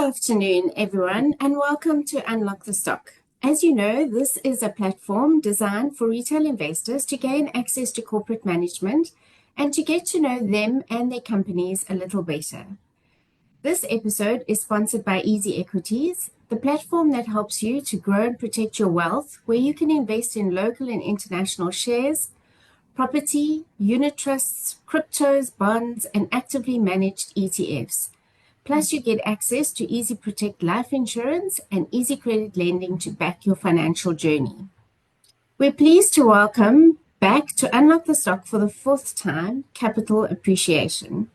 afternoon, everyone, and welcome to Unlock the Stock. As you know, this is a platform designed for retail investors to gain access to corporate management and to get to know them and their companies a little better. This episode is sponsored by Easy Equities, the platform that helps you to grow and protect your wealth, where you can invest in local and international shares, property, unit trusts, cryptos, bonds, and actively managed ETFs. Plus, you get access to Easy Protect life insurance and Easy Credit lending to back your financial journey. We're pleased to welcome back to Unlock the Stock for the fourth time, Capital Appreciation.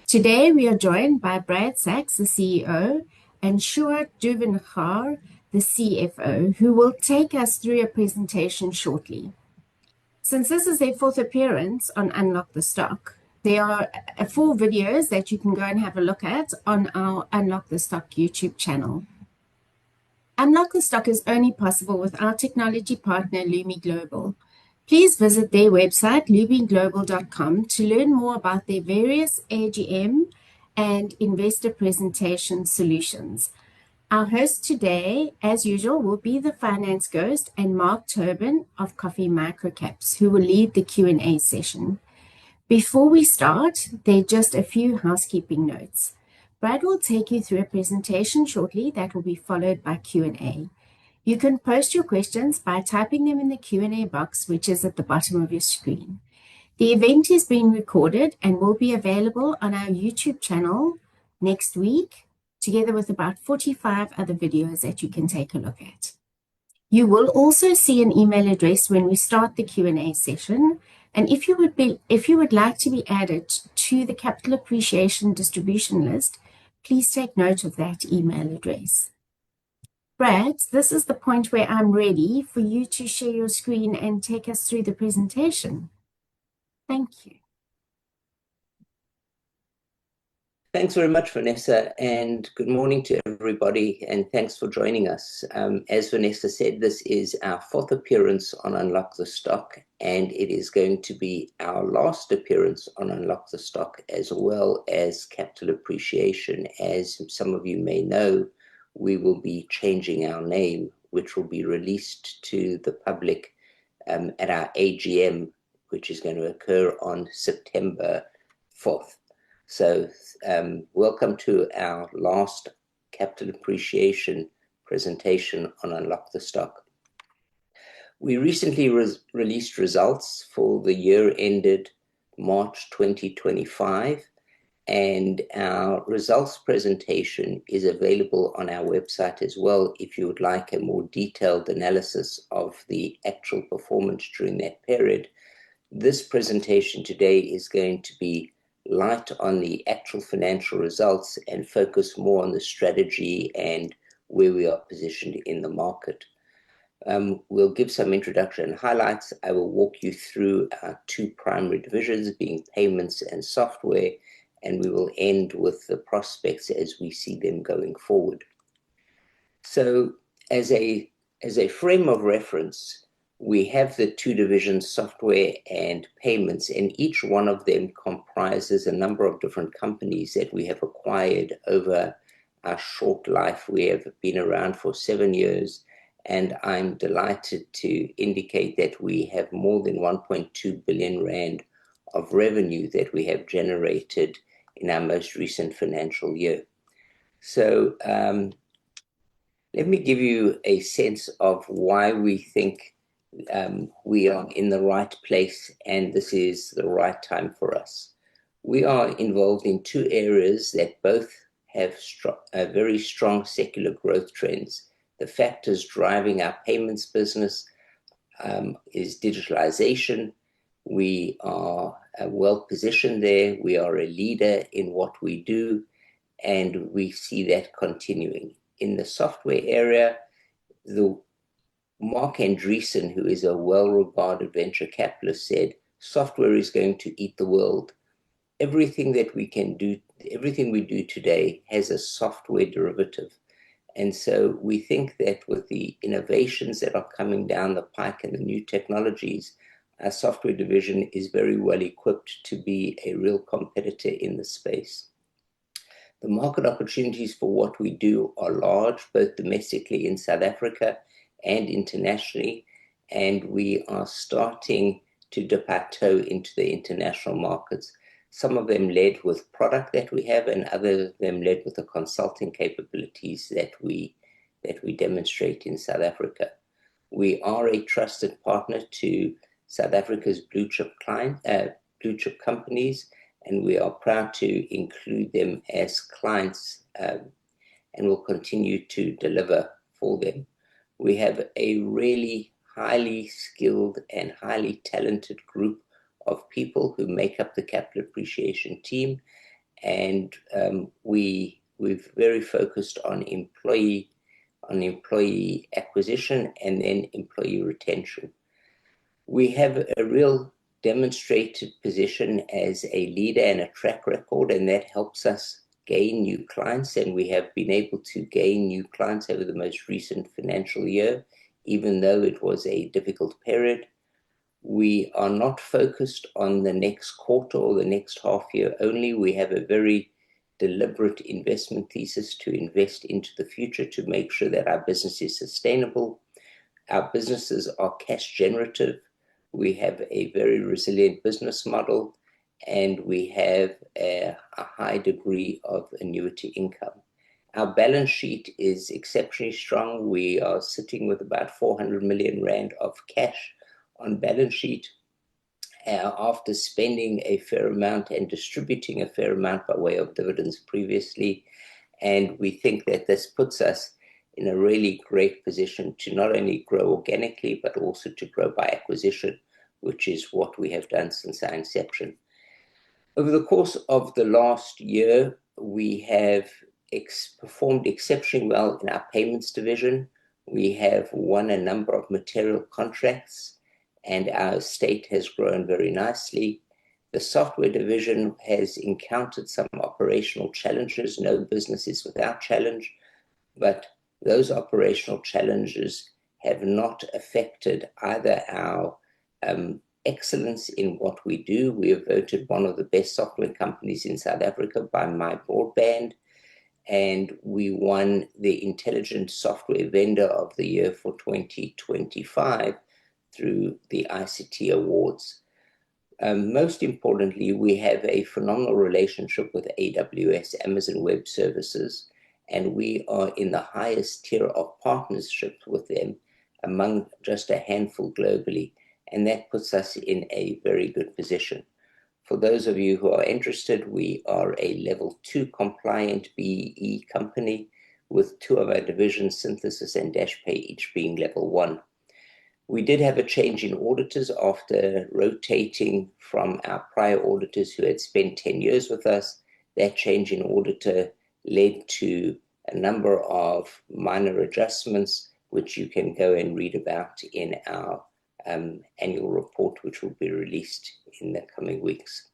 Today, we are joined by Brad Sachs, the CEO, and Sjoerd Duvenhage, the CFO, who will take us through a presentation shortly. Since this is their fourth appearance on Unlock the Stock, there are 4 videos that you can go and have a look at on our Unlock the Stock YouTube channel. Unlock the Stock is only possible with our technology partner, Lumi Global. Please visit their website, lumiglobal.com, to learn more about their various AGM and investor presentation solutions. Our host today, as usual, will be the finance ghost and Mark Tobin of Coffee Microcaps, who will lead the Q&A session. Before we start, there are just a few housekeeping notes. Brad will take you through a presentation shortly that will be followed by Q&A. You can post your questions by typing them in the Q&A box, which is at the bottom of your screen. The event is being recorded and will be available on our YouTube channel next week, together with about 45 other videos that you can take a look at. You will also see an email address when we start the Q&A session. And if you would like to be added to the Capital Appreciation distribution list, please take note of that email address. Brad, this is the point where I'm ready for you to share your screen and take us through the presentation. Thank you. Thanks very much, Vanessa, and good morning to everybody, and thanks for joining us. As Vanessa said, this is our 4th appearance on Unlock the Stock, and it is going to be our last appearance on Unlock the Stock, as well as Capital Appreciation. As some of you may know, we will be changing our name, which will be released to the public at our AGM, which is going to occur on September 4th. So welcome to our last Capital Appreciation presentation on Unlock the Stock. We recently released results for the year ended March 2025, and our results presentation is available on our website as well if you would like a more detailed analysis of the actual performance during that period. This presentation today is going to be light on the actual financial results and focus more on the strategy and where we are positioned in the market. We'll give some introduction and highlights. I will walk you through our 2 primary divisions, being payments and software, and we will end with the prospects as we see them going forward. So as a frame of reference, we have the 2 divisions, software and payments, and each one of them comprises a number of different companies that we have acquired over our short life. We have been around for 7 years, and I'm delighted to indicate that we have more than 1.2 billion rand of revenue that we have generated in our most recent financial year. So let me give you a sense of why we think we are in the right place and this is the right time for us. We are involved in 2 areas that both have very strong secular growth trends. The factors driving our payments business is digitalization. We are well positioned there. We are a leader in what we do, and we see that continuing. In the software area, Mark Andreessen, who is a well-regarded venture capitalist, said, software is going to eat the world. Everything that we can do, everything we do today has a software derivative. And so we think that with the innovations that are coming down the pike and the new technologies, our software division is very well equipped to be a real competitor in the space. The market opportunities for what we do are large, both domestically in South Africa and internationally, and we are starting to dip our toe into the international markets. Some of them led with product that we have, and others of them led with the consulting capabilities that we demonstrate in South Africa. We are a trusted partner to South Africa's blue chip companies, and we are proud to include them as clients, and will continue to deliver for them. We have a really highly skilled and highly talented group of people who make up the Capital Appreciation team, and we're very focused on employee acquisition and then employee retention. We have a real demonstrated position as a leader and a track record, and that helps us gain new clients, and we have been able to gain new clients over the most recent financial year, even though it was a difficult period. We are not focused on the next quarter or the next half year only. We have a very deliberate investment thesis to invest into the future to make sure that our business is sustainable. Our businesses are cash generative. We have a very resilient business model, and we have a high degree of annuity income. Our balance sheet is exceptionally strong. We are sitting with about 400 million rand of cash on balance sheet after spending a fair amount and distributing a fair amount by way of dividends previously. And we think that this puts us in a really great position to not only grow organically, but also to grow by acquisition, which is what we have done since our inception. Over the course of the last year, we have performed exceptionally well in our payments division. We have won a number of material contracts, and our estate has grown very nicely. The software division has encountered some operational challenges. No business is without challenge, but those operational challenges have not affected either our excellence in what we do. We are voted one of the best software companies in South Africa by My Broadband, and we won the Intelligent Software Vendor of the Year for 2025 through the ICT Awards. Most importantly, we have a phenomenal relationship with AWS, Amazon Web Services, and we are in the highest tier of partnerships with them among just a handful globally, and that puts us in a very good position. For those of you who are interested, we are a level 2 compliant BEE company with 2 of our divisions, Synthesis and DashPay, each being level 1. We did have a change in auditors after rotating from our prior auditors who had spent 10 years with us. That change in auditor led to a number of minor adjustments, which you can go and read about in our annual report, which will be released in the coming weeks.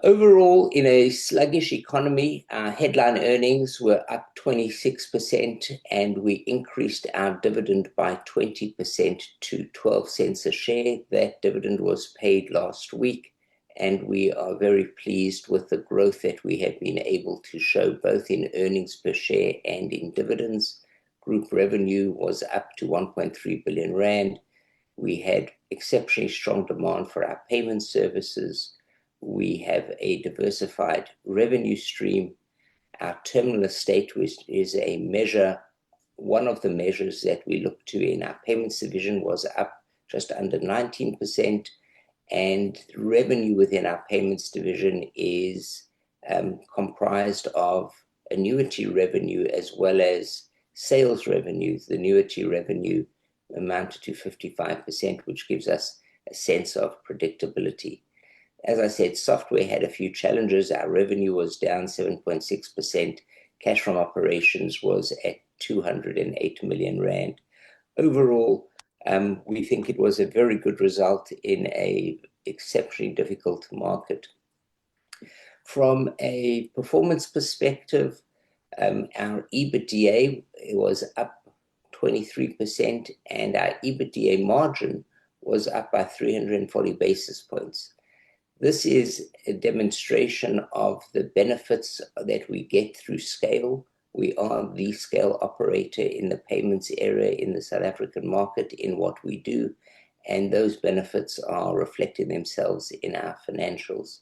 Overall, in a sluggish economy, our headline earnings were up 26%, and we increased our dividend by 20% to 12 cents a share. That dividend was paid last week, and we are very pleased with the growth that we have been able to show both in earnings per share and in dividends. Group revenue was up to 1.3 billion rand. We had exceptionally strong demand for our payment services. We have a diversified revenue stream. Our terminal estate, which is a measure, one of the measures that we look to in our payments division, was up just under 19%. And revenue within our payments division is comprised of annuity revenue as well as sales revenues. The annuity revenue amounted to 55%, which gives us a sense of predictability. As I said, software had a few challenges. Our revenue was down 7.6%. Cash from operations was at 208 million rand. Overall, we think it was a very good result in an exceptionally difficult market. From a performance perspective, our EBITDA was up 23%, and our EBITDA margin was up by 340 basis points. This is a demonstration of the benefits that we get through scale. We are the scale operator in the payments area in the South African market in what we do, and those benefits are reflecting themselves in our financials.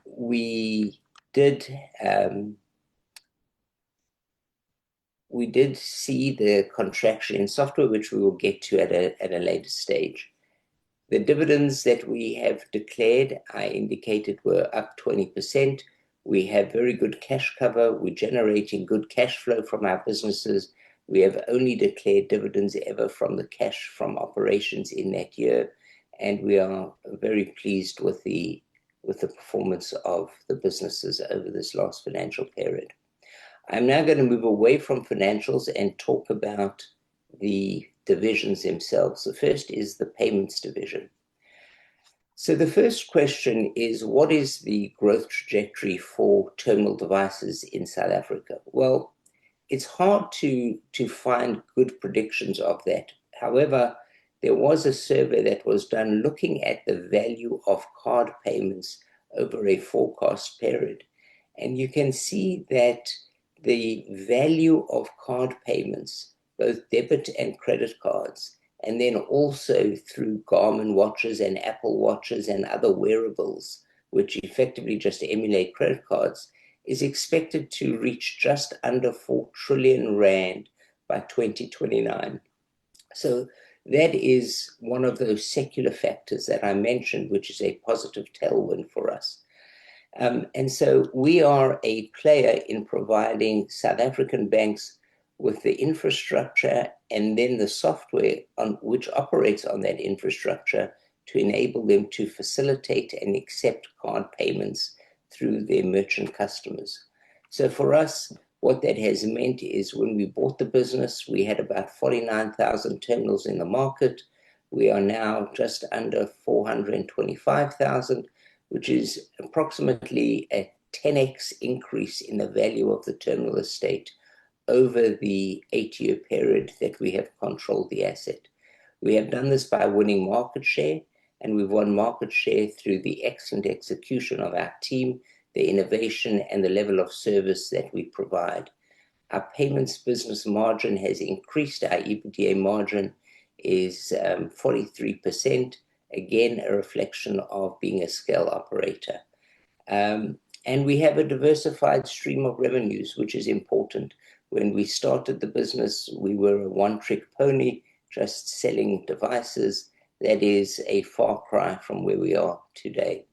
We did see the contraction in software, which we will get to at a later stage. The dividends that we have declared, I indicated, were up 20%. We have very good cash cover. We're generating good cash flow from our businesses. We have only declared dividends ever from the cash from operations in that year, and we are very pleased with the performance of the businesses over this last financial period. I'm now going to move away from financials and talk about the divisions themselves. The first is the payments division. So the first question is, what is the growth trajectory for terminal devices in South Africa? Well, it's hard to find good predictions of that. However, there was a survey that was done looking at the value of card payments over a forecast period. And you can see that the value of card payments, both debit and credit cards, and then also through Garmin watches and Apple watches and other wearables, which effectively just emulate credit cards, is expected to reach just under 4 trillion rand by 2029. So that is one of those secular factors that I mentioned, which is a positive tailwind for us. And so we are a player in providing South African banks with the infrastructure and then the software on which operates on that infrastructure to enable them to facilitate and accept card payments through their merchant customers. So for us, what that has meant is when we bought the business, we had about 49,000 terminals in the market. We are now just under 425,000, which is approximately a 10x increase in the value of the terminal estate over the 8-year period that we have controlled the asset. We have done this by winning market share, and we've won market share through the excellent execution of our team, the innovation, and the level of service that we provide. Our payments business margin has increased. Our EBITDA margin is 43%, again, a reflection of being a scale operator. And we have a diversified stream of revenues, which is important. When we started the business, we were a one-trick pony, just selling devices. That is a far cry from where we are today.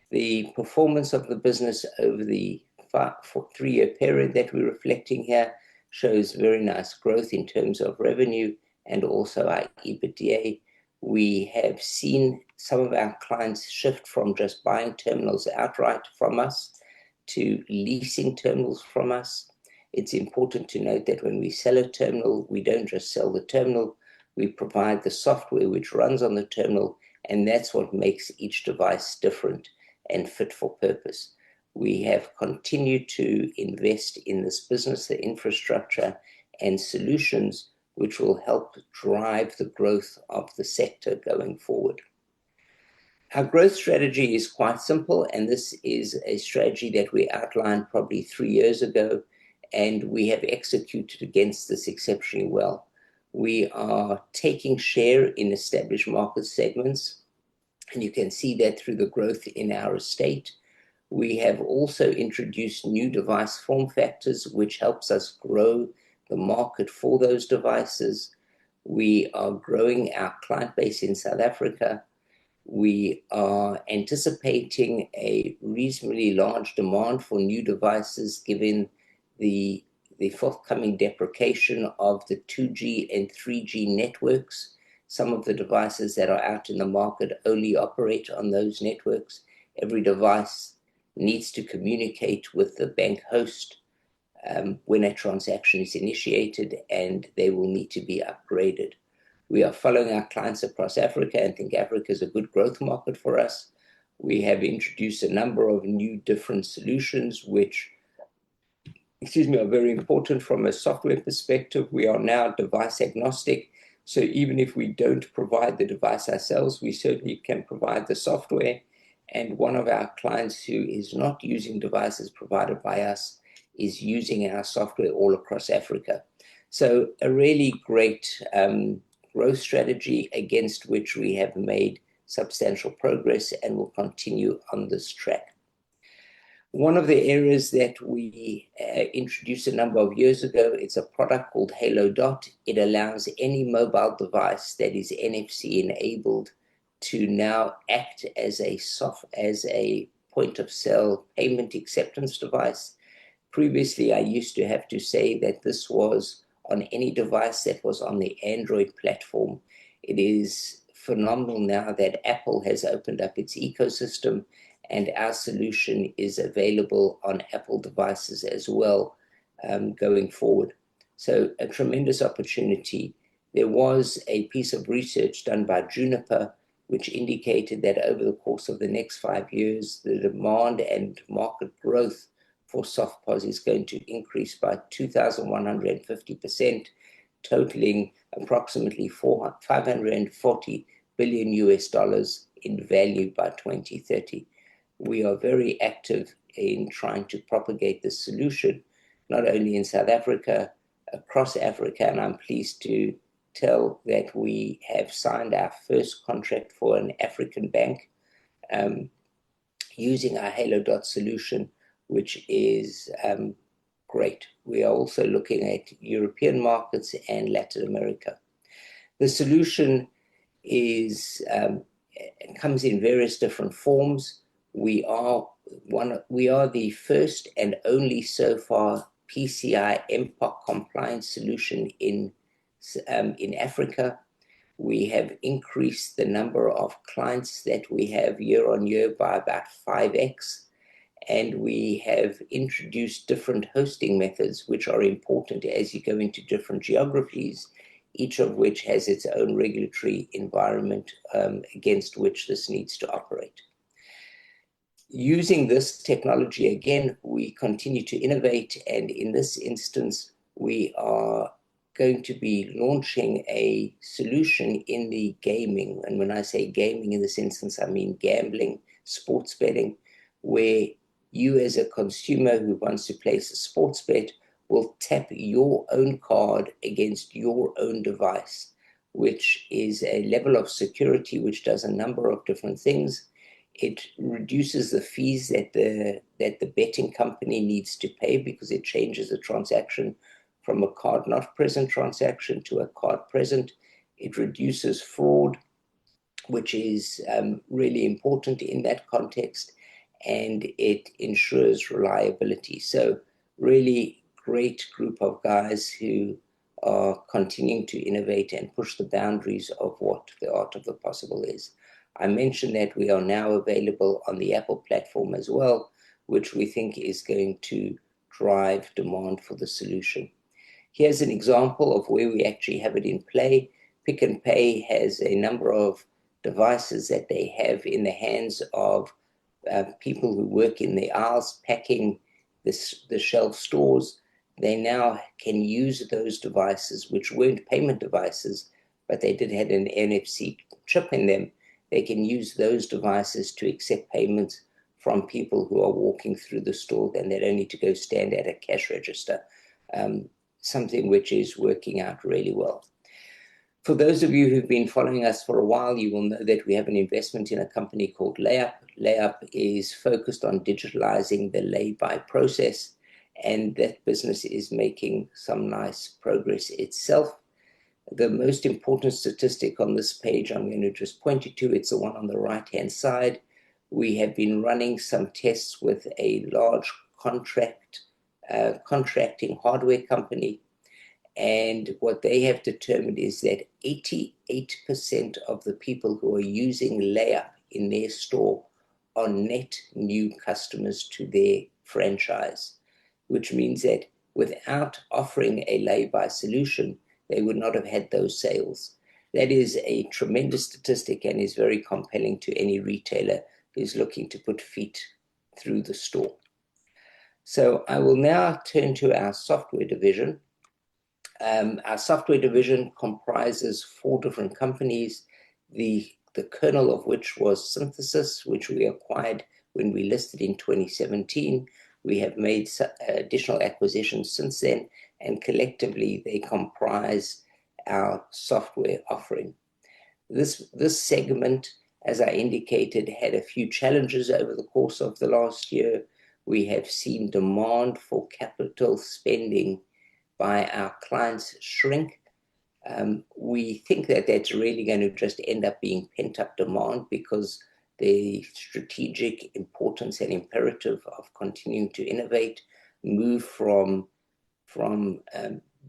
The performance of the business over the 3-year period that we're reflecting here shows very nice growth in terms of revenue and also our EBITDA. We have seen some of our clients shift from just buying terminals outright from us to leasing terminals from us. It's important to note that when we sell a terminal, we don't just sell the terminal, we provide the software which runs on the terminal, and that's what makes each device different and fit for purpose. We have continued to invest in this business, the infrastructure and solutions which will help drive the growth of the sector going forward. Our growth strategy is quite simple, and this is a strategy that we outlined probably 3 years ago, and we have executed against this exceptionally well. We are taking share in established market segments, and you can see that through the growth in our estate. We have also introduced new device form factors, which helps us grow the market for those devices. We are growing our client base in South Africa. We are anticipating a reasonably large demand for new devices given the forthcoming deprecation of the 2G and 3G networks. Some of the devices that are out in the market only operate on those networks. Every device needs to communicate with the bank host when a transaction is initiated, and they will need to be upgraded. We are following our clients across Africa and think Africa is a good growth market for us. We have introduced a number of new different solutions which are very important from a software perspective. We are now device agnostic, So even if we don't provide the device ourselves, we certainly can provide the software. And one of our clients who is not using devices provided by us is using our software all across Africa. So a really great growth strategy against which we have made substantial progress and will continue on this track. One of the areas that we introduced a number of years ago, it's a product called Halo Dot. It allows any mobile device that is NFC enabled to now act as a point of sale payment acceptance device. Previously, I used to have to say that this was on any device that was on the Android platform. It is phenomenal now that Apple has opened up its ecosystem, and our solution is available on Apple devices as well going forward. So a tremendous opportunity. There was a piece of research done by Juniper which indicated that over the course of the next 5 years, the demand and market growth for SoftPOS is going to increase by 2,150%, totaling approximately $540 billion in value by 2030. We are very active in trying to propagate this solution, not only in South Africa, across Africa, and I'm pleased to tell that we have signed our first contract for an African bank using our Halo Dot solution, which is great. We are also looking at European markets and Latin America. The solution comes in various different forms. We are the first and only so far PCI MPOC compliant solution in Africa. We have increased the number of clients that we have year on year by about 5x. And we have introduced different hosting methods, which are important as you go into different geographies, each of which has its own regulatory environment against which this needs to operate. Using this technology, again, we continue to innovate. And in this instance, we are going to be launching a solution in the gaming. And when I say gaming in this instance, I mean gambling, sports betting, where you as a consumer who wants to place a sports bet will tap your own card against your own device, which is a level of security which does a number of different things. It reduces the fees that the betting company needs to pay because it changes the transaction from a card not present transaction to a card present. It reduces fraud, which is really important in that context, and it ensures reliability. So really great group of guys who are continuing to innovate and push the boundaries of what the art of the possible is. I mentioned that we are now available on the Apple platform as well, which we think is going to drive demand for the solution. Here's an example of where we actually have it in play. Pick n Pay has a number of devices that they have in the hands of people who work in the aisles packing the shelf stores. They now can use those devices, which weren't payment devices, but they did have an NFC chip in them. They can use those devices to accept payments from people who are walking through the store, and they don't need to go stand at a cash register, something which is working out really well. For those of you who've been following us for a while, you will know that we have an investment in a company called Layup. Layup is focused on digitalizing the lay-by process, and that business is making some nice progress itself. The most important statistic on this page, I'm going to just point you to, it's the one on the right-hand side. We have been running some tests with a large contracting hardware company. And what they have determined is that 88% of the people who are using Layup in their store are net new customers to their franchise, which means that without offering a lay-by solution, they would not have had those sales. That is a tremendous statistic and is very compelling to any retailer who's looking to put feet through the store. So I will now turn to our software division. Our software division comprises 4 different companies, the kernel of which was Synthesis, which we acquired when we listed in 2017. We have made additional acquisitions since then, and collectively they comprise our software offering. This segment, as I indicated, had a few challenges over the course of the last year. We have seen demand for capital spending by our clients shrink. We think that that's really going to just end up being pent-up demand because the strategic importance and imperative of continuing to innovate, move from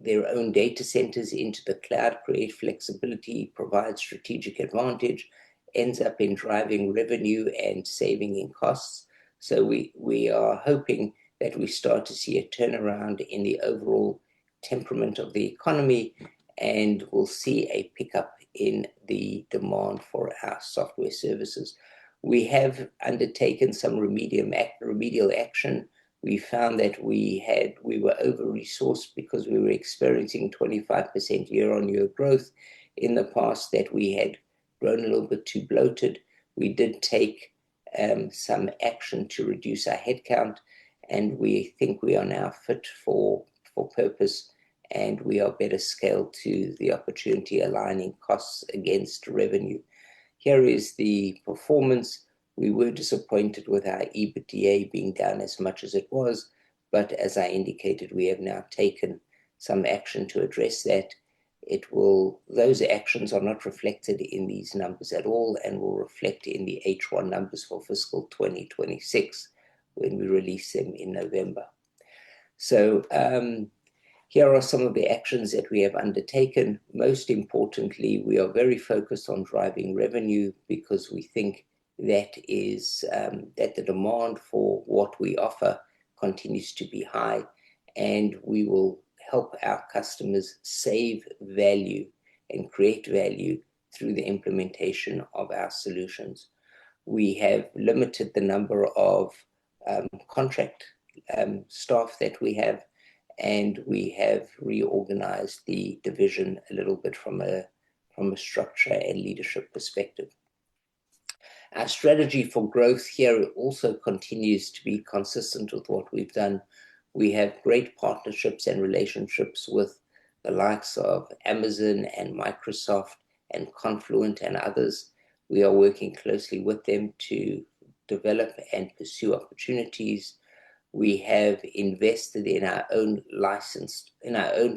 their own data centers into the cloud, create flexibility, provide strategic advantage, ends up in driving revenue and saving in costs. So we are hoping that we start to see a turnaround in the overall temperament of the economy, and we'll see a pickup in the demand for our software services. We have undertaken some remedial action. We found that we were over-resourced because we were experiencing 25% year-on-year growth in the past, that we had grown a little bit too bloated. We did take some action to reduce our headcount, and we think we are now fit for purpose, and we are better scaled to the opportunity, aligning costs against revenue. Here is the performance. We were disappointed with our EBITDA being down as much as it was, but as I indicated, we have now taken some action to address that. Those actions are not reflected in these numbers at all, and will reflect in the H1 numbers for fiscal 2026 when we release them in November. So here are some of the actions that we have undertaken. Most importantly, we are very focused on driving revenue because we think that the demand for what we offer continues to be high, and we will help our customers save value and create value through the implementation of our solutions. We have limited the number of contract staff that we have, and we have reorganized the division a little bit from a structure and leadership perspective. Our strategy for growth here also continues to be consistent with what we've done. We have great partnerships and relationships with the likes of Amazon and Microsoft and Confluent and others. We are working closely with them to develop and pursue opportunities. We have invested in our own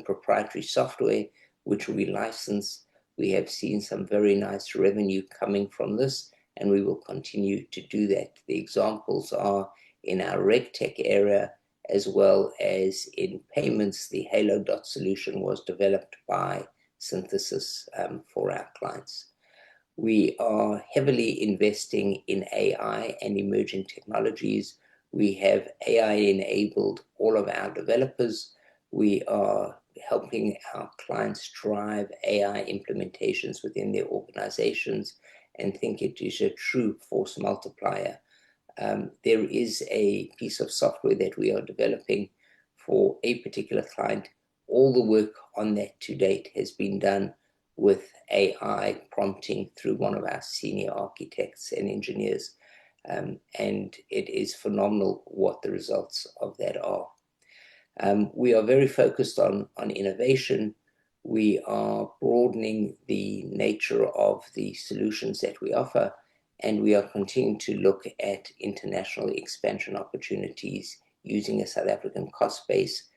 proprietary software, which we license. We have seen some very nice revenue coming from this, and we will continue to do that. The examples are in our RegTech area, as well as in payments. The Halo Dot solution was developed by Synthesis for our clients. We are heavily investing in AI and emerging technologies. We have AI-enabled all of our developers. We are helping our clients drive AI implementations within their organizations and think it is a true force multiplier. There is a piece of software that we are developing for a particular client. All the work on that to date has been done with AI prompting through one of our senior architects and engineers. And it is phenomenal what the results of that are. We are very focused on innovation. We are broadening the nature of the solutions that we offer, and we are continuing to look at international expansion opportunities. Using a South African cost base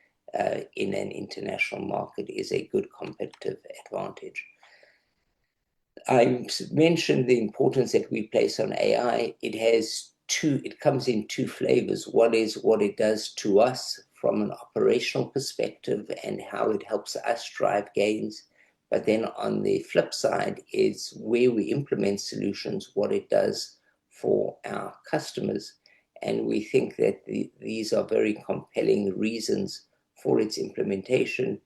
in an international market is a good competitive advantage. I mentioned the importance that we place on AI. It comes in 2 flavors. One is what it does to us from an operational perspective and how it helps us drive gains. But then on the flip side is where we implement solutions, what it does for our customers. And we think that these are very compelling reasons for its implementation.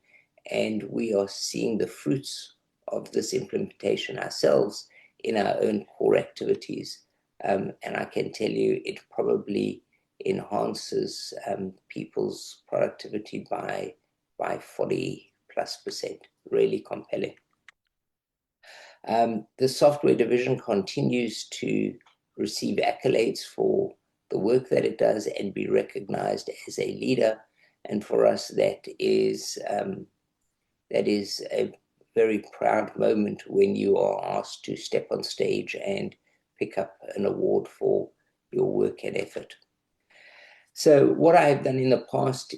And we are seeing the fruits of this implementation ourselves in our own core activities. And I can tell you it probably enhances people's productivity by 40+ plus%. Really compelling. The software division continues to receive accolades for the work that it does and be recognized as a leader. And for us, that is a very proud moment when you are asked to step on stage and pick up an award for your work and effort. So what I have done in the past,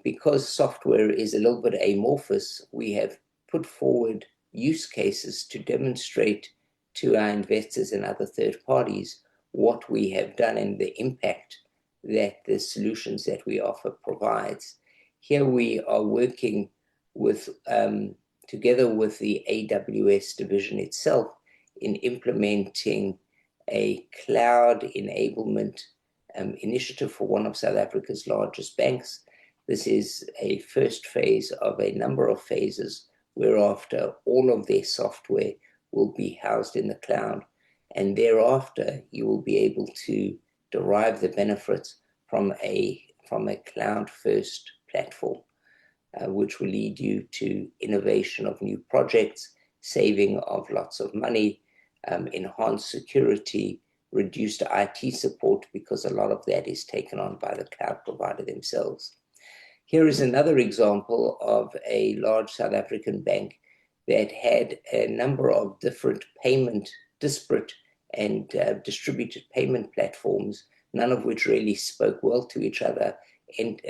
because software is a little bit amorphous, we have put forward use cases to demonstrate to our investors and other third parties what we have done and the impact that the solutions that we offer provides. Here we are working with together with the AWS division itself in implementing a cloud enablement initiative for one of South Africa's largest banks. This is a first phase of a number of phases whereafter all of their software will be housed in the cloud, and thereafter you will be able to derive the benefits from a cloud-first platform, which will lead you to innovation of new projects, saving of lots of money, enhanced security, reduced IT support, because a lot of that is taken on by the cloud provider themselves. Here is another example of a large South African bank that had a number of different disparate and distributed payment platforms, none of which really spoke well to each other, and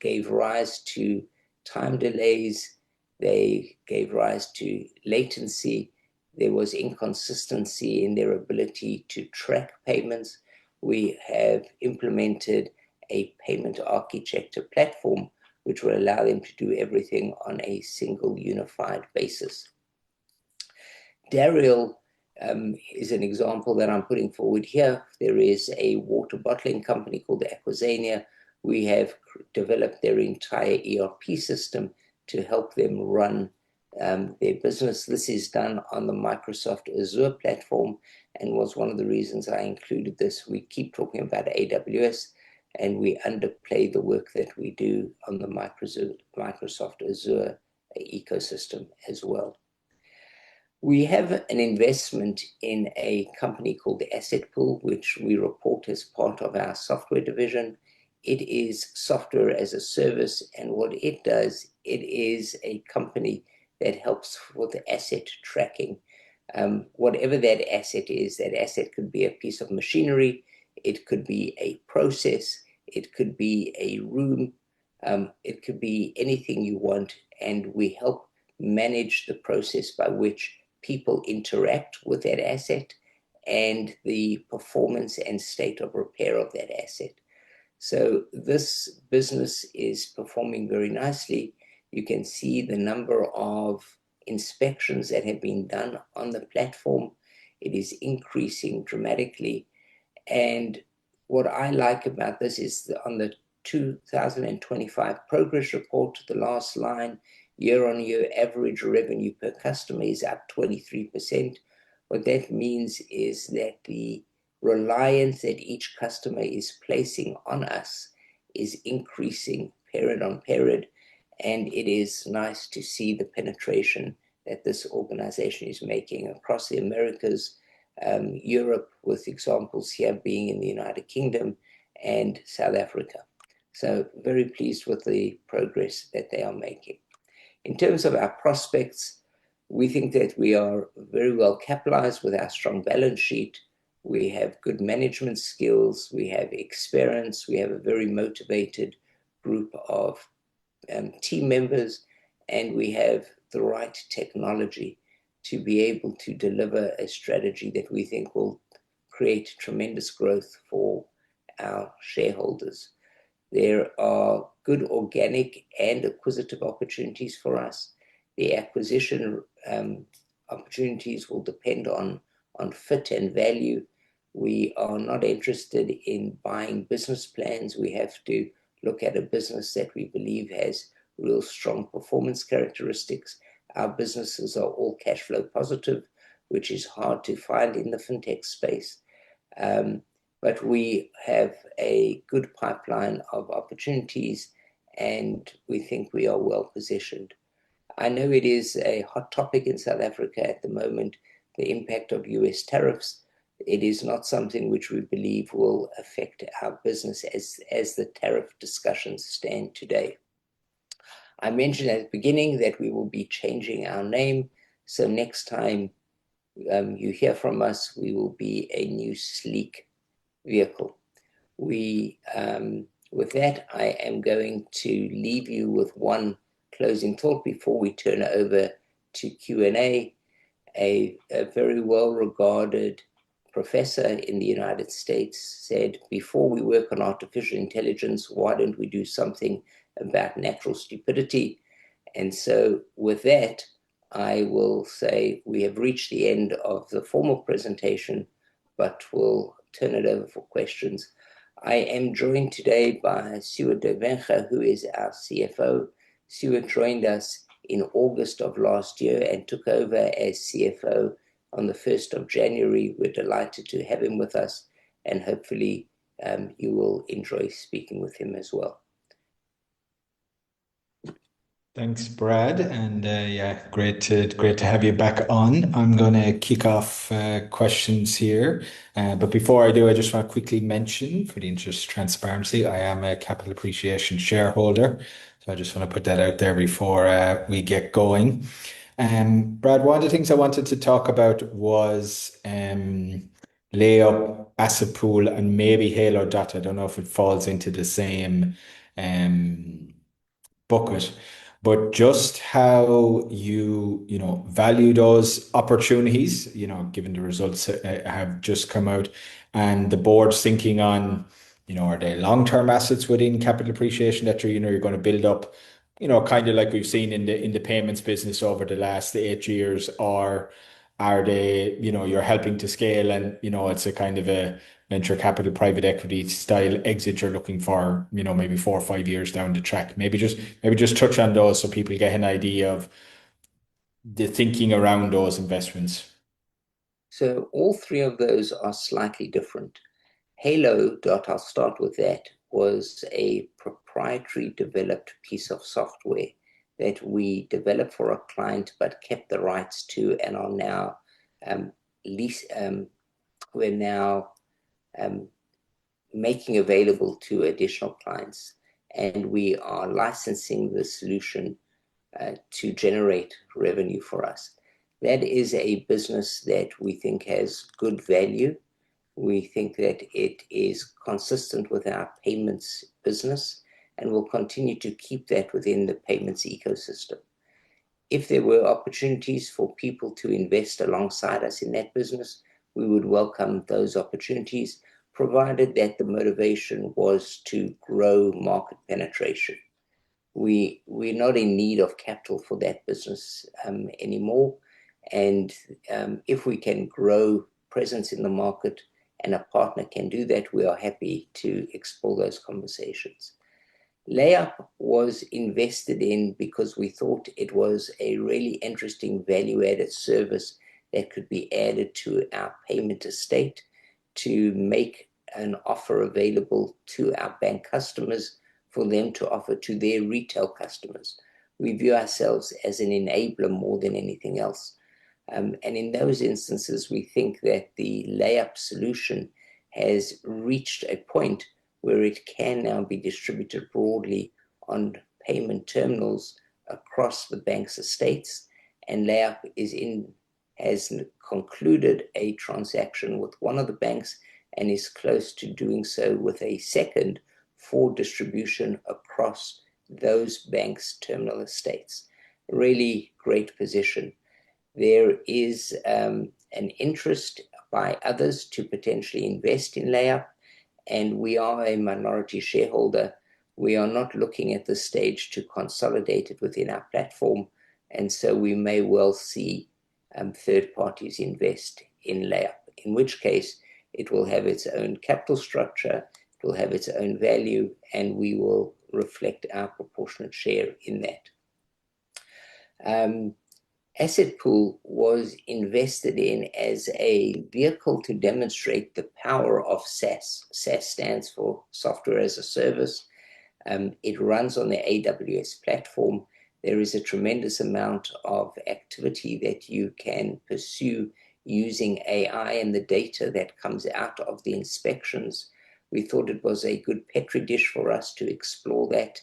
gave rise to time delays. They gave rise to latency. There was inconsistency in their ability to track payments. We have implemented a payment architecture platform which will allow them to do everything on a single unified basis. Dariel is an example that I'm putting forward here. There is a water bottling company called Aquazania. We have developed their entire ERP system to help them run their business. This is done on the Microsoft Azure platform and was one of the reasons I included this. We keep talking about AWS and we underplay the work that we do on the Microsoft Azure ecosystem as well. We have an investment in a company called the Asset Pool, which we report as part of our software division. It is software as a service, and what it does, it is a company that helps with asset tracking. Whatever that asset is, that asset could be a piece of machinery, it could be a process, it could be a room, it could be anything you want, and we help manage the process by which people interact with that asset and the performance and state of repair of that asset. So this business is performing very nicely. You can see the number of inspections that have been done on the platform. It is increasing dramatically. And what I like about this is on the 2025 progress report, the last line, year-on-year average revenue per customer is up 23%. What that means is that the reliance that each customer is placing on us is increasing period on period, and it is nice to see the penetration that this organization is making across the Americas, Europe, with examples here being in the United Kingdom and South Africa. So very pleased with the progress that they are making. In terms of our prospects, we think that we are very well capitalized with our strong balance sheet. We have good management skills, we have experience, we have a very motivated group of team members, and we have the right technology to be able to deliver a strategy that we think will create tremendous growth for our shareholders. There are good organic and acquisitive opportunities for us. The acquisition opportunities will depend on fit and value. We are not interested in buying business plans. We have to look at a business that we believe has real strong performance characteristics. Our businesses are all cash flow positive, which is hard to find in the fintech space. But we have a good pipeline of opportunities, and we think we are well positioned. I know it is a hot topic in South Africa at the moment, the impact of US tariffs. It is not something which we believe will affect our business as the tariff discussions stand today. I mentioned at the beginning that we will be changing our name. So next time you hear from us, we will be a new sleek vehicle. With that, I am going to leave you with one closing thought before we turn over to Q&A. A very well-regarded professor in the United States said, before we work on artificial intelligence, why don't we do something about natural stupidity? And so with that, I will say we have reached the end of the formal presentation, but we'll turn it over for questions. I am joined today by Stuart Dovencha, who is our CFO. Stuart joined us in August of last year and took over as CFO on the 1st of January. We're delighted to have him with us, and hopefully you will enjoy speaking with him as well. Thanks, Brad, and yeah, great to have you back on. I'm going to kick off questions here, but before I do, I just want to quickly mention, for the interest of transparency, I am a Capital Appreciation shareholder, so I just want to put that out there before we get going. Brad, one of the things I wanted to talk about was layup, asset pool, and maybe Halo Data. I don't know if it falls into the same bucket, but just how you value those opportunities, given the results that have just come out, and the board's thinking on, are they long-term assets within capital appreciation that you're going to build up, kind of like we've seen in the payments business over the last 8 years, or are they, you're helping to scale and, it's a kind of a venture capital, private equity style exit you're looking for, maybe 4 or 5 years down the track. Maybe just touch on those so people get an idea of the thinking around those investments. So all three of those are slightly different. Halo Dot, I'll start with that, was a proprietary developed piece of software that we developed for a client but kept the rights to, and are now we're now making available to additional clients, and we are licensing the solution to generate revenue for us. That is a business that we think has good value. We think that it is consistent with our payments business, and will continue to keep that within the payments ecosystem. If there were opportunities for people to invest alongside us in that business, we would welcome those opportunities, provided that the motivation was to grow market penetration. We're not in need of capital for that business anymore, and if we can grow presence in the market and a partner can do that, we are happy to explore those conversations. Layup was invested in because we thought it was a really interesting value-added service that could be added to our payment estate to make an offer available to our bank customers for them to offer to their retail customers. We view ourselves as an enabler more than anything else. And in those instances, we think that the layup solution has reached a point where it can now be distributed broadly on payment terminals across the bank's estates. And layup has concluded a transaction with one of the banks and is close to doing so with a second for distribution across those banks' terminal estates. Really great position. There is an interest by others to potentially invest in layup, and we are a minority shareholder. We are not looking at this stage to consolidate it within our platform, and so we may well see third parties invest in layup, in which case it will have its own capital structure, it will have its own value, and we will reflect our proportionate share in that. Asset Pool was invested in as a vehicle to demonstrate the power of SaaS. SaaS stands for Software as a Service. It runs on the AWS platform, there is a tremendous amount of activity that you can pursue using AI and the data that comes out of the inspections. We thought it was a good petri dish for us to explore that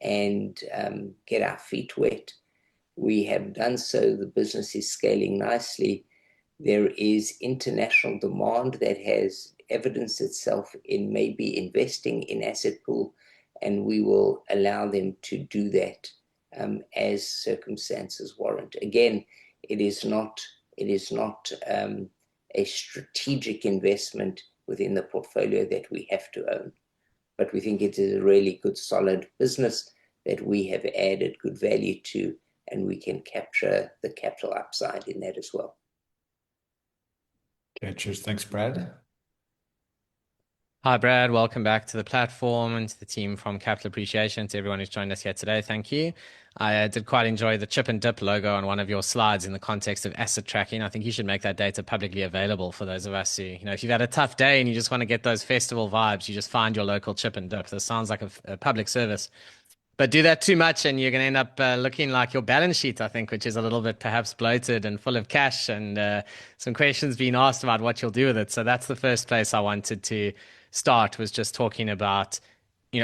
and get our feet wet. We have done so. The business is scaling nicely. There is international demand that has evidenced itself in maybe investing in asset pool, and we will allow them to do that as circumstances warrant. Again, it is not a strategic investment within the portfolio that we have to own, but we think it is a really good, solid business that we have added good value to, and we can capture the capital upside in that as well. Okay, cheers. Thanks, Brad. Hi, Brad. Welcome back to the platform and to the team from Capital Appreciation, to everyone who's joined us here today. Thank you. I did quite enjoy the chip and dip logo on one of your slides in the context of asset tracking. I think you should make that data publicly available for those of us who, if you've had a tough day and you just want to get those festival vibes, you just find your local chip and dip. This sounds like a public service. But do that too much and you're going to end up looking like your balance sheet, I think, which is a little bit perhaps bloated and full of cash, and some questions being asked about what you'll do with it. So that's the first place I wanted to start, was just talking about,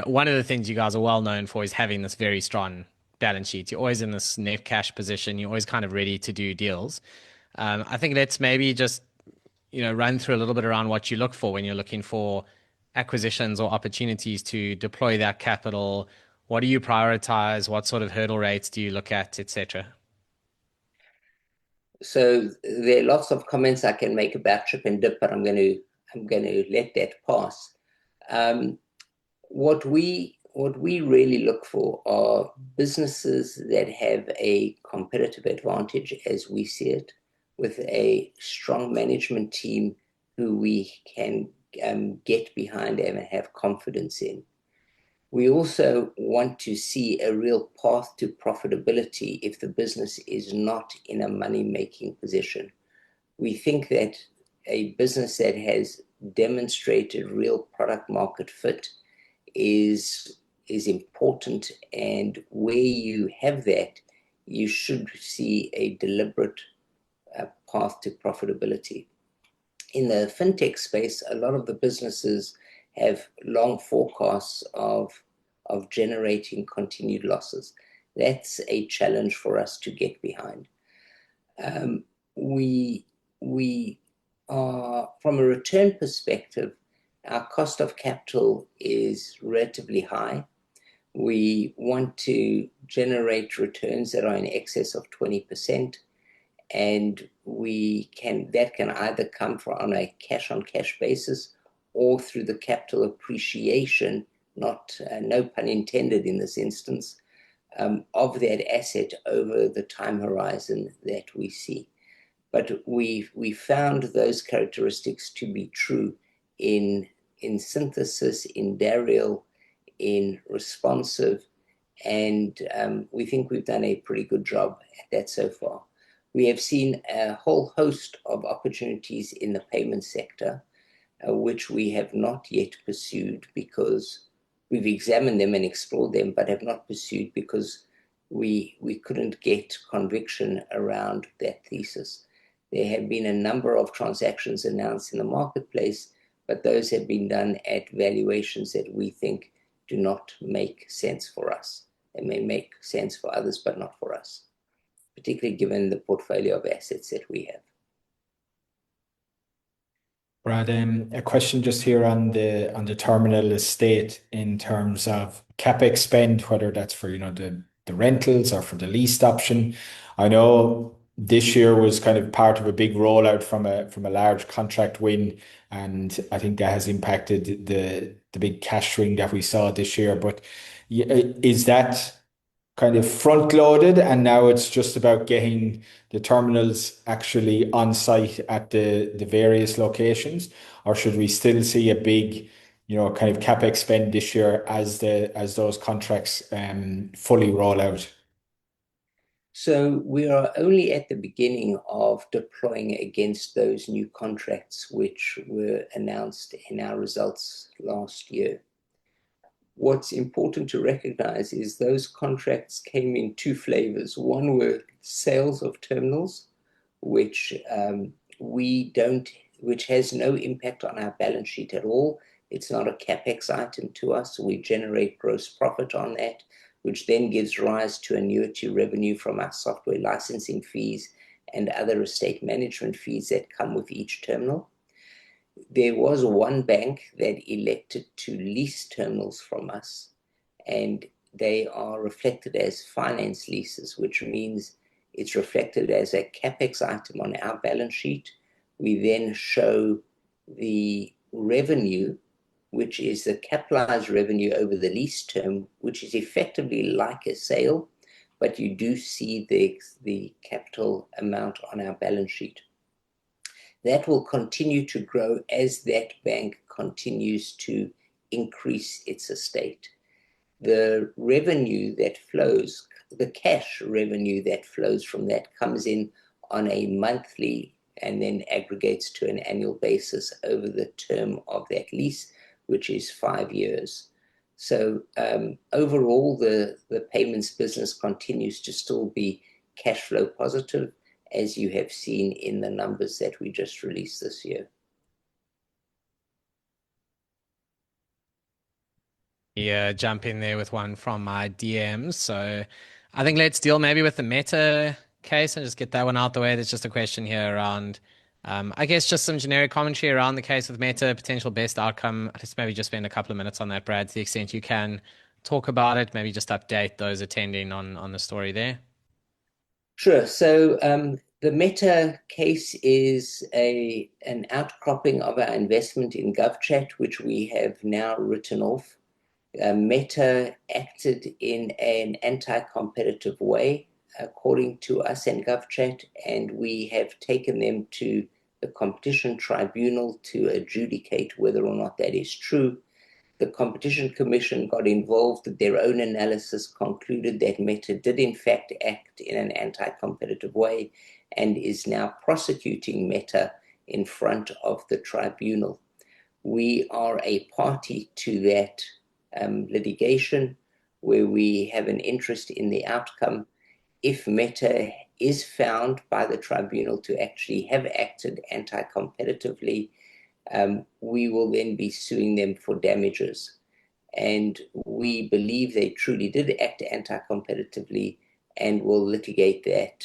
one of the things you guys are well known for is having this very strong balance sheet. You're always in this net cash position. You're always kind of ready to do deals. I think let's maybe just, run through a little bit around what you look for when you're looking for acquisitions or opportunities to deploy that capital. What do you prioritize? What sort of hurdle rates do you look at, etc.? So there are lots of comments I can make about chip and dip, but I'm going to let that pass. What we really look for are businesses that have a competitive advantage, as we see it, with a strong management team who we can get behind and have confidence in. We also want to see a real path to profitability if the business is not in a money-making position. We think that a business that has demonstrated real product market fit is important, and where you have that, you should see a deliberate path to profitability. In the fintech space, a lot of the businesses have long forecasts of generating continued losses. That's a challenge for us to get behind. We are, from a return perspective, our cost of capital is relatively high. We want to generate returns that are in excess of 20%, and that can either come on a cash-on-cash basis or through the capital appreciation, no pun intended in this instance, of that asset over the time horizon that we see. But we found those characteristics to be true in synthesis, in Dariel, in responsive, and we think we've done a pretty good job at that so far. We have seen a whole host of opportunities in the payment sector, which we have not yet pursued because we've examined them and explored them, but have not pursued because we couldn't get conviction around that thesis. There have been a number of transactions announced in the marketplace, but those have been done at valuations that we think do not make sense for us. They may make sense for others, but not for us, particularly given the portfolio of assets that we have. Brad, a question just here on the terminal estate in terms of capex spend, whether that's for the rentals or for the leased option. I know this year was kind of part of a big rollout from a large contract win, and I think that has impacted the big cash swing that we saw this year. But is that kind of front loaded and now it's just about getting the terminals actually on site at the various locations, or should we still see a big kind of capex spend this year as those contracts fully roll out? So we are only at the beginning of deploying against those new contracts which were announced in our results last year. what's important to recognize is those contracts came in two flavors. One were sales of terminals, which which has no impact on our balance sheet at all. It's not a capex item to us. We generate gross profit on that, which then gives rise to annuity revenue from our software licensing fees and other estate management fees that come with each terminal. There was one bank that elected to lease terminals from us, and they are reflected as finance leases, which means it's reflected as a capex item on our balance sheet. We then show the revenue, which is the capitalized revenue over the lease term, which is effectively like a sale, but you do see the capital amount on our balance sheet. That will continue to grow as that bank continues to increase its estate. The revenue that flows, the cash revenue that flows from that comes in on a monthly and then aggregates to an annual basis over the term of that lease, which is 5 years. So overall, the payments business continues to still be cash flow positive, as you have seen in the numbers that we just released this year. Yeah, jump in there with one from my DMs. So I think let's deal maybe with the Meta case and just get that one out the way. There's just a question here around, I guess, just some generic commentary around the case with Meta, potential best outcome. Let's maybe just spend a couple of minutes on that, Brad, to the extent you can talk about it. Maybe just update those attending on the story there. Sure. So the Meta case is an outcropping of our investment in GovChat, which we have now written off. Meta acted in an anti-competitive way, according to us and GovChat, and we have taken them to the competition tribunal to adjudicate whether or not that is true. The Competition Commission got involved. Their own analysis concluded that Meta did in fact act in an anti-competitive way and is now prosecuting Meta in front of the tribunal. We are a party to that litigation where we have an interest in the outcome. If Meta is found by the tribunal to actually have acted anti-competitively, we will then be suing them for damages. And we believe they truly did act anti-competitively and will litigate that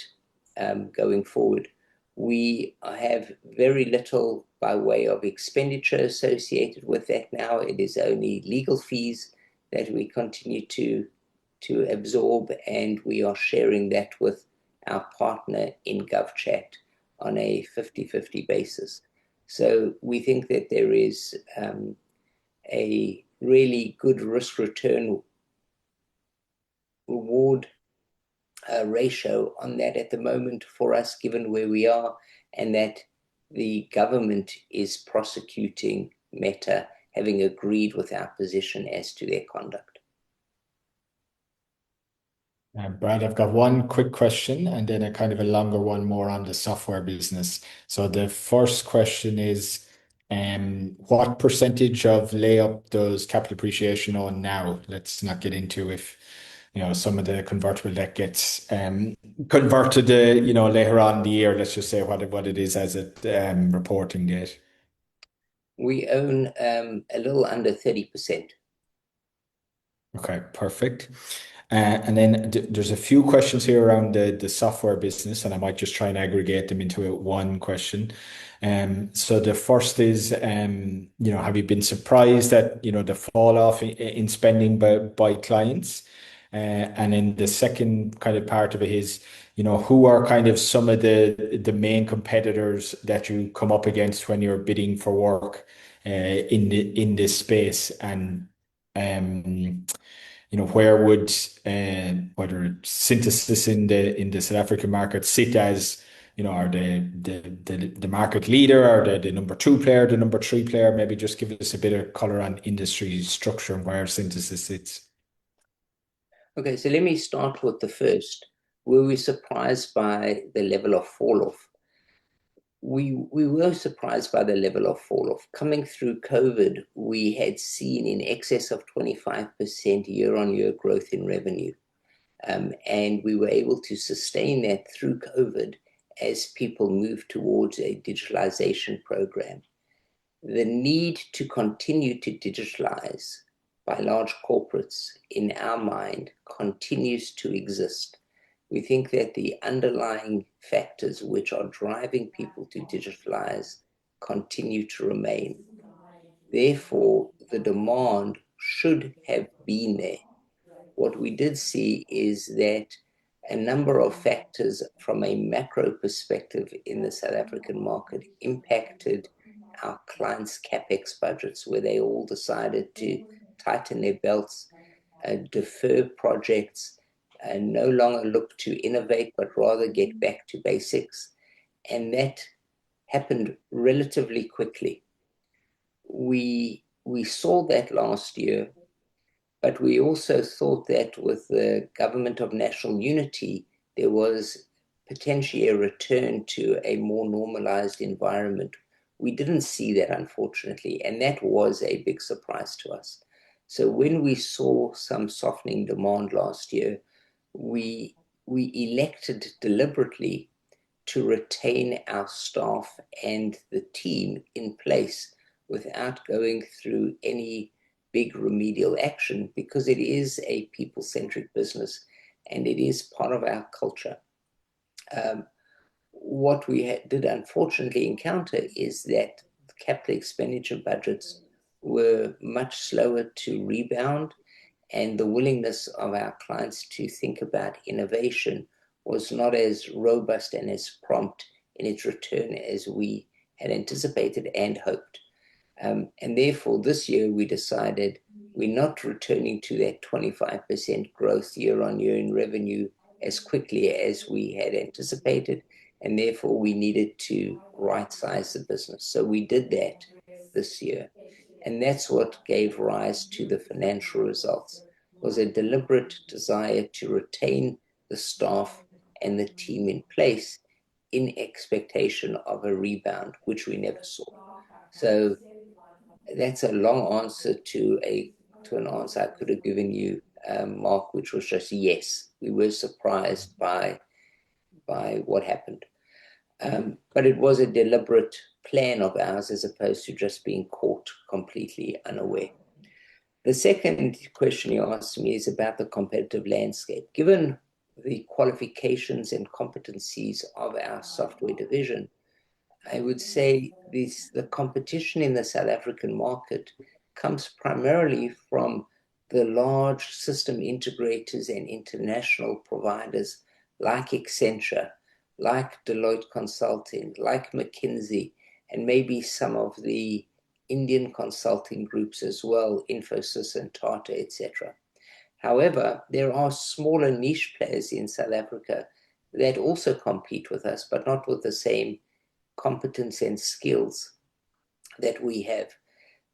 going forward. We have very little by way of expenditure associated with that now. It is only legal fees that we continue to absorb, and we are sharing that with our partner in GovChat on a 50-50 basis. So we think that there is a really good risk-return reward ratio on that at the moment for us, given where we are, and that the government is prosecuting Meta, having agreed with our position as to their conduct. Brad, I've got one quick question and then a kind of a longer one more on the software business. So the first question is, what percentage of layup does Capital Appreciation own now? Let's not get into if some of the convertible debt gets converted later on in the year. Let's just say what it is as a reporting date. We own a little under 30%. Okay, perfect. And then there's a few questions here around the software business, and I might just try and aggregate them into one question. So the first is, have you been surprised at the fall off in spending by clients? And then the second kind of part of it is, who are kind of some of the main competitors that you come up against when you're bidding for work in this space, and where would whether Synthesis in the South African market sit as, are the market leader, are they the number 2 player, the number 3 player? Maybe just give us a bit of color on industry structure and where Synthesis sits. Okay, so let me start with the first. Were we surprised by the level of fall off? we were surprised by the level of fall off. Coming through COVID, we had seen in excess of 25% year-on-year growth in revenue. And we were able to sustain that through COVID as people moved towards a digitalization program. The need to continue to digitalize by large corporates, in our mind, continues to exist. We think that the underlying factors which are driving people to digitalize continue to remain. Therefore, the demand should have been there. What we did see is that a number of factors from a macro perspective in the South African market impacted our clients' CapEx budgets, where they all decided to tighten their belts, defer projects, and no longer look to innovate, but rather get back to basics. And that happened relatively quickly. We saw that last year, but we also thought that with the government of national unity, there was potentially a return to a more normalized environment. We didn't see that, unfortunately, and that was a big surprise to us. So when we saw some softening demand last year, we elected deliberately to retain our staff and the team in place without going through any big remedial action, because it is a people-centric business and it is part of our culture. What we did unfortunately encounter is that capital expenditure budgets were much slower to rebound, and the willingness of our clients to think about innovation was not as robust and as prompt in its return as we had anticipated and hoped. And therefore, this year we decided we're not returning to that 25% growth year on year in revenue as quickly as we had anticipated, and therefore we needed to right-size the business. So we did that this year. And that's what gave rise to the financial results, was a deliberate desire to retain the staff and the team in place in expectation of a rebound, which we never saw. So that's a long answer to an answer I could have given you, Mark, which was just yes. We were surprised by what happened. But it was a deliberate plan of ours as opposed to just being caught completely unaware. The second question you asked me is about the competitive landscape. Given the qualifications and competencies of our software division, I would say the competition in the South African market comes primarily from the large system integrators and international providers like Accenture, like Deloitte Consulting, like McKinsey, and maybe some of the Indian consulting groups as well, Infosys and Tata, etc. However, there are smaller niche players in South Africa that also compete with us, but not with the same competence and skills that we have.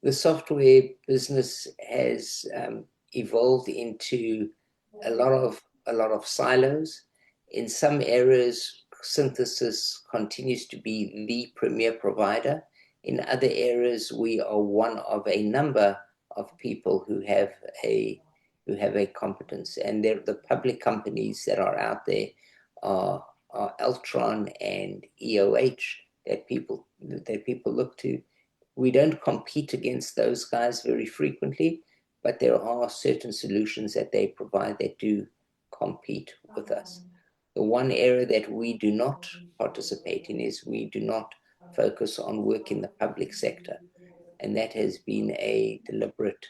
The software business has evolved into a lot of silos. In some areas, synthesis continues to be the premier provider. In other areas, we are one of a number of people who have a competence. And the public companies that are out there are Altron and EOH that people look to. We don't compete against those guys very frequently, but there are certain solutions that they provide that do compete with us. The one area that we do not participate in is we do not focus on work in the public sector. And that has been a deliberate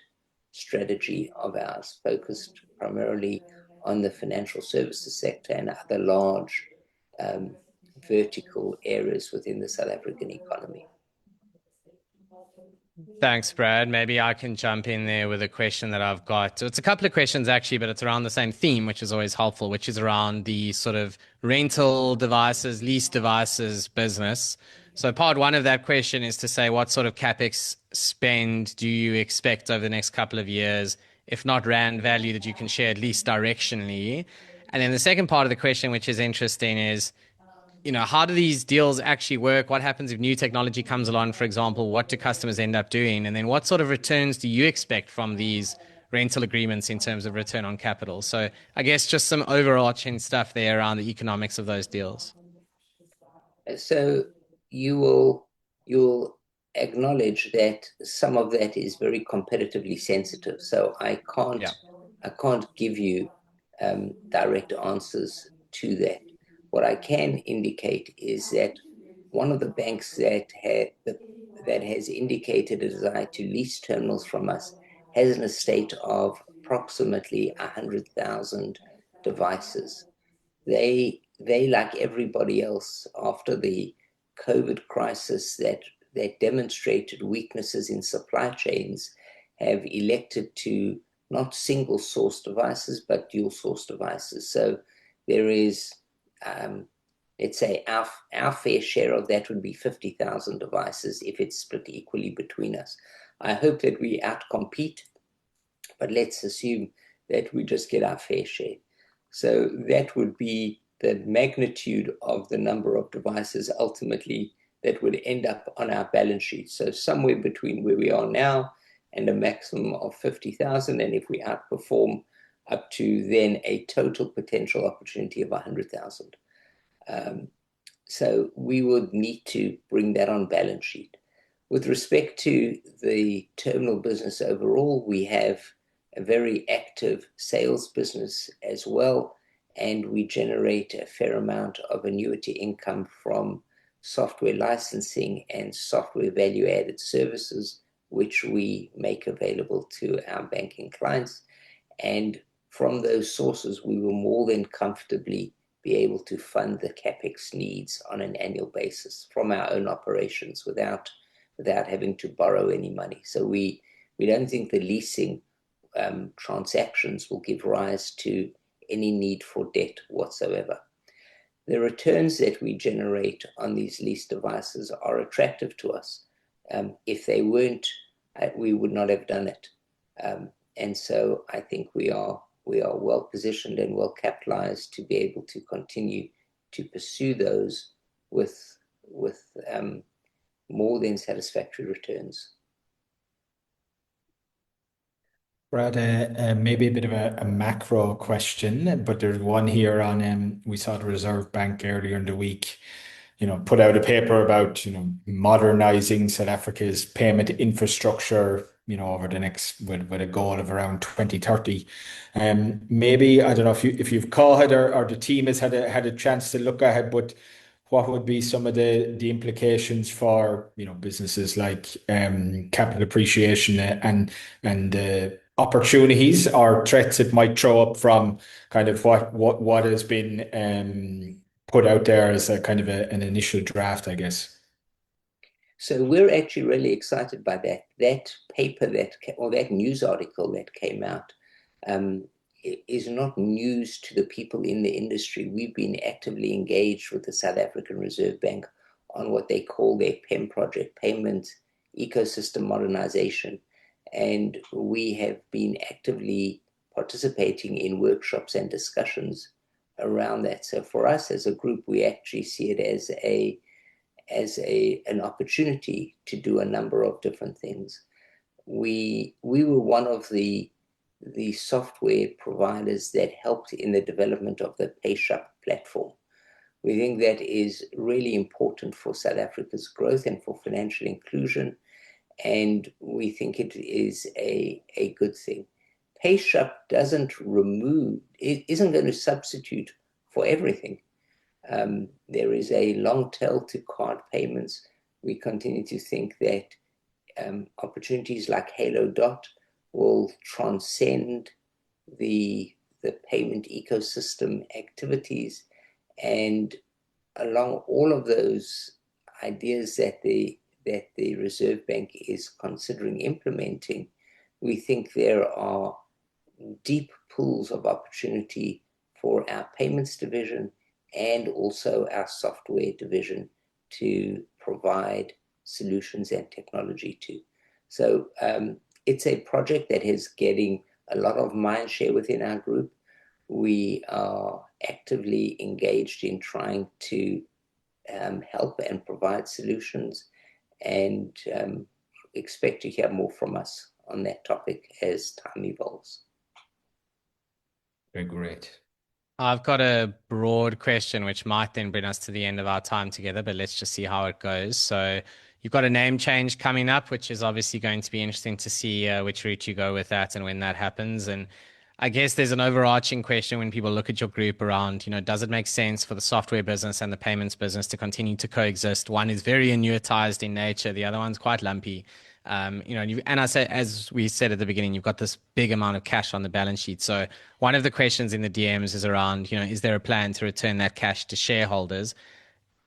strategy of ours, focused primarily on the financial services sector and other large vertical areas within the South African economy. Thanks, Brad. Maybe I can jump in there with a question that I've got. So it's a couple of questions actually, but it's around the same theme, which is always helpful, which is around the sort of rental devices, lease devices business. So part one of that question is to say, what sort of CapEx spend do you expect over the next couple of years, if not rand value, that you can share at least directionally? And then the second part of the question, which is interesting, is how do these deals actually work? What happens if new technology comes along, for example? What do customers end up doing? And then what sort of returns do you expect from these rental agreements in terms of return on capital? So I guess just some overarching stuff there around the economics of those deals. So you'll acknowledge that some of that is very competitively sensitive. So I can't give you direct answers to that. What I can indicate is that one of the banks that has indicated a desire to lease terminals from us has an estate of approximately 100,000 devices. They like everybody else after the COVID crisis that demonstrated weaknesses in supply chains, have elected to not single source devices but dual source devices. So there is, let's say our fair share of that would be 50,000 devices if it's split equally between us. I hope that we outcompete, but let's assume that we just get our fair share. So that would be the magnitude of the number of devices ultimately that would end up on our balance sheet. So somewhere between where we are now and a maximum of 50,000, and if we outperform up to then a total potential opportunity of 100,000. So we would need to bring that on balance sheet. With respect to the terminal business overall, we have a very active sales business as well, and we generate a fair amount of annuity income from software licensing and software value-added services, which we make available to our banking clients. And from those sources, we will more than comfortably be able to fund the CapEx needs on an annual basis from our own operations without having to borrow any money. So we don't think the leasing transactions will give rise to any need for debt whatsoever. The returns that we generate on these leased devices are attractive to us. If they weren't, we would not have done it. And so I think we are well positioned and well capitalized to be able to continue to pursue those with more than satisfactory returns. Brad, maybe a bit of a macro question, but there's one here on, we saw the Reserve Bank earlier in the week, put out a paper about, modernizing South Africa's payment infrastructure, over the next, with a goal of around 2030. Maybe, I don't know if you've caught it or the team has had a chance to look at it, but what would be some of the implications for, businesses like Capital Appreciation and opportunities or threats it might throw up from kind of what has been put out there as a kind of an initial draft, I guess. So we're actually really excited by that paper or that news article that came out. Is not news to the people in the industry. We've been actively engaged with the South African Reserve Bank on what they call their PEM project, Payment Ecosystem Modernization. And we have been actively participating in workshops and discussions around that. So for us as a group, we actually see it as an opportunity to do a number of different things. We were one of the software providers that helped in the development of the PayShop platform. We think that is really important for South Africa's growth and for financial inclusion, and we think it is a good thing. PayShop isn't going to substitute for everything. There is a long tail to card payments. We continue to think that opportunities like Halo Dot will transcend the payment ecosystem activities, and along all of those ideas that the Reserve Bank is considering implementing, we think there are deep pools of opportunity for our payments division and also our software division to provide solutions and technology to. So it's a project that is getting a lot of mind share within our group. We are actively engaged in trying to help and provide solutions, and expect to hear more from us on that topic as time evolves. Very great. I've got a broad question, which might then bring us to the end of our time together, but let's just see how it goes. So you've got a name change coming up, which is obviously going to be interesting to see which route you go with that and when that happens. And I guess there's an overarching question when people look at your group around, does it make sense for the software business and the payments business to continue to coexist? One is very annuitized in nature. The other one's quite lumpy. And I say, as we said at the beginning, you've got this big amount of cash on the balance sheet. So one of the questions in the DMs is around, is there a plan to return that cash to shareholders?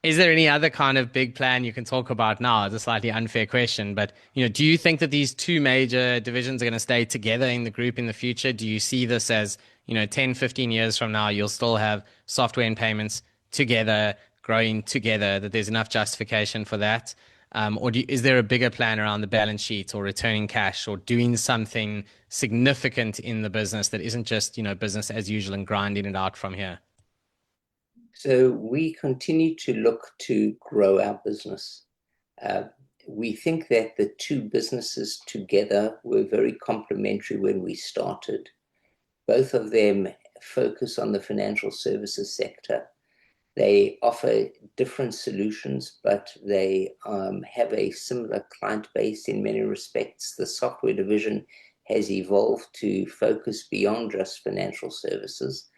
Is there any other kind of big plan you can talk about now? It's a slightly unfair question, but do you think that these two major divisions are going to stay together in the group in the future? Do you see this as 10, 15 years from now, you'll still have software and payments together, growing together, that there's enough justification for that? Or is there a bigger plan around the balance sheet or returning cash or doing something significant in the business that isn't just, business as usual and grinding it out from here? So we continue to look to grow our business. We think that the two businesses together were very complementary when we started. Both of them focus on the financial services sector. They offer different solutions, but they have a similar client base in many respects. The software division has evolved to focus beyond just financial services.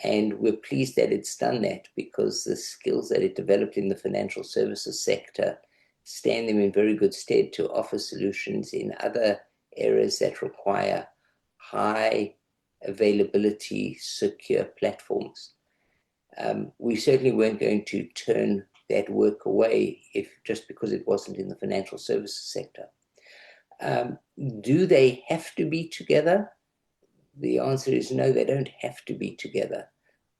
And we're pleased that it's done that, because the skills that it developed in the financial services sector stand them in very good stead to offer solutions in other areas that require high availability, secure platforms. We certainly weren't going to turn that work away just because it wasn't in the financial services sector. Do they have to be together? The answer is no, they don't have to be together.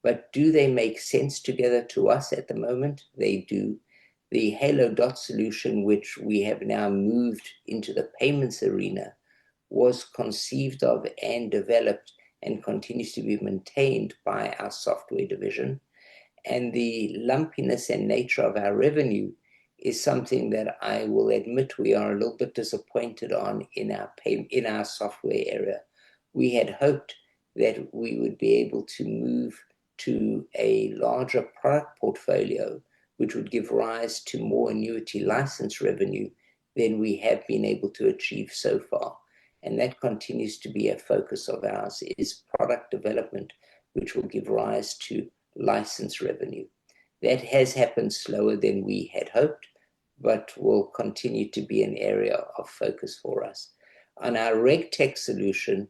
But do they make sense together to us at the moment? They do. The Halo Dot solution, which we have now moved into the payments arena, was conceived of and developed and continues to be maintained by our software division. And the lumpiness and nature of our revenue is something that I will admit we are a little bit disappointed on in our software area. We had hoped that we would be able to move to a larger product portfolio, which would give rise to more annuity license revenue than we have been able to achieve so far. And that continues to be a focus of ours, is product development, which will give rise to license revenue. That has happened slower than we had hoped, but will continue to be an area of focus for us. On our RegTech solution,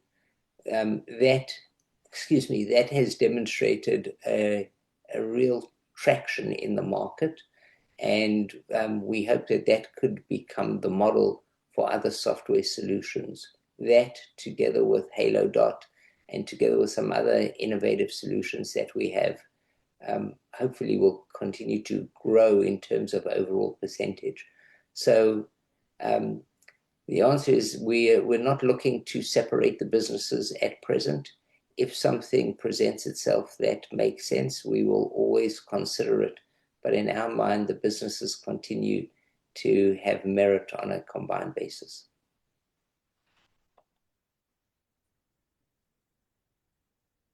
that has demonstrated a real traction in the market, and we hope that could become the model for other software solutions. That, together with Halo Dot and together with some other innovative solutions that we have, hopefully will continue to grow in terms of overall percentage. So the answer is we're not looking to separate the businesses at present. If something presents itself that makes sense, we will always consider it. But in our mind, the businesses continue to have merit on a combined basis.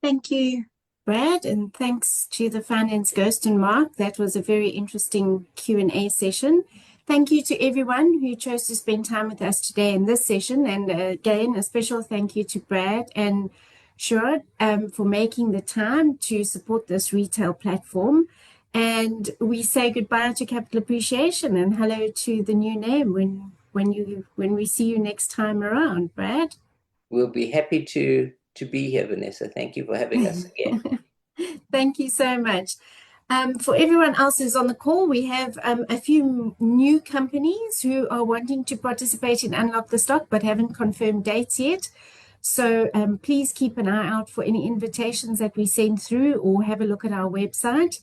Thank you, Brad, and thanks to the Finance Ghost and Mark. That was a very interesting Q&A session. Thank you to everyone who chose to spend time with us today in this session. And again, a special thank you to Brad and Sjoerd for making the time to support this retail platform. And we say goodbye to Capital Appreciation and hello to the new name when we see you next time around, Brad. We'll be happy to be here, Vanessa. Thank you for having us again. Thank you so much. For everyone else who's on the call, we have a few new companies who are wanting to participate in Unlock the Stock but haven't confirmed dates yet. So please keep an eye out for any invitations that we send through, or have a look at our website.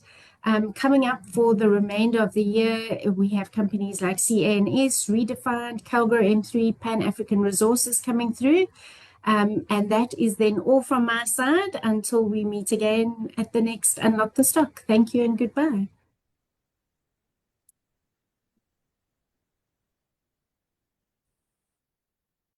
Coming up for the remainder of the year, we have companies like CANS, Redefined, Calgro M3, Pan African Resources coming through. And that is then all from my side until we meet again at the next Unlock the Stock. Thank you and goodbye.